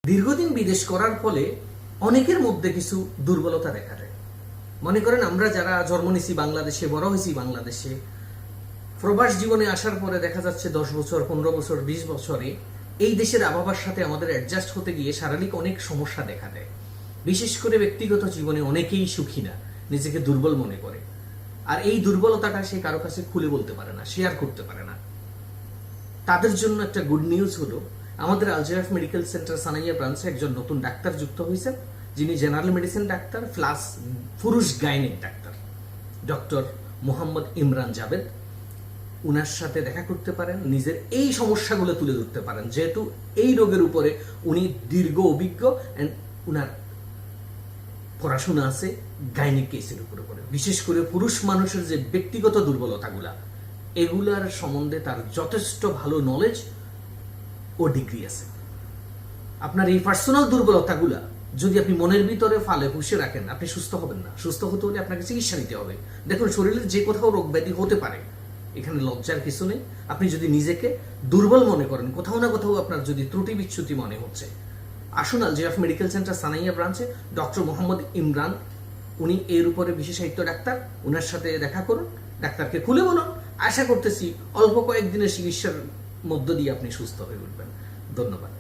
দীর্ঘদিন বিদেশ করার ফলে অনেকের মধ্যে কিছু দুর্বলতা দেখা দেয়। মনে করেন আমরা যারা জন্ম নিছি বাংলাদেশে, বড় হয়েছি বাংলাদেশে, প্রবাস জীবনে আসার পরে দেখা যাচ্ছে 10 বছর, 15 বছর, 20 বছরে এই দেশের আবহাওয়ার সাথে আমাদের অ্যাডজাস্ট হতে গিয়ে শারীরিক অনেক সমস্যা দেখা দেয়। বিশেষ করে ব্যক্তিগত জীবনে অনেকেই সুখী না, নিজেকে দুর্বল মনে করে। আর এই দুর্বলতাটা সে কারো কাছে খুলে বলতে পারে না, শেয়ার করতে পারে না। তাদের জন্য একটা গুড নিউজ হলো, আমাদের আলজারাফ মেডিকেল সেন্টার সানাইয়া ব্রাঞ্চে একজন নতুন ডাক্তার যুক্ত হয়েছেন, যিনি জেনারেল মেডিসিন ডাক্তার প্লাস পুরুষ গাইনিক ডাক্তার, ডক্টর মোহাম্মদ ইমরান জাবেদ। উনার সাথে দেখা করতে পারেন, নিজের এই সমস্যাগুলো তুলে ধরতে পারেন, যেহেতু এই রোগের উপরে উনি দীর্ঘ অভিজ্ঞ এন্ড উনার পড়াশোনা আছে গাইনিক কেসের উপরে। বিশেষ করে পুরুষ মানুষের যে ব্যক্তিগত দুর্বলতাগুলা, এগুলার সম্বন্ধে তার যথেষ্ট ভালো নলেজ ও ডিগ্রি আছে। আপনার এই পার্সোনাল দুর্বলতাগুলা যদি আপনি মনের ভিতরে ফালে পুষে রাখেন, আপনি সুস্থ হবেন না। সুস্থ হতে হলে আপনাকে চিকিৎসা নিতে হবে। দেখুন, শরীরের যে কোথাও রোগ ব্যাধি হতে পারে, এখানে লজ্জার কিছু নেই। আপনি যদি নিজেকে দুর্বল মনে করেন, কোথাও না কোথাও আপনার যদি ত্রুটি বিচ্যুতি মনে হচ্ছে, আসুন আলজারাফ মেডিকেল সেন্টার সানাইয়া ব্রাঞ্চে ডক্টর মোহাম্মদ ইমরান, উনি এর উপরে বিশেষায়িত ডাক্তার। উনার সাথে দেখা করুন, ডাক্তারকে খুলে বলুন। আশা করতেছি অল্প কয়েকদিনের চিকিৎসার মধ্য দিয়ে আপনি সুস্থ হয়ে উঠবেন। ধন্যবাদ।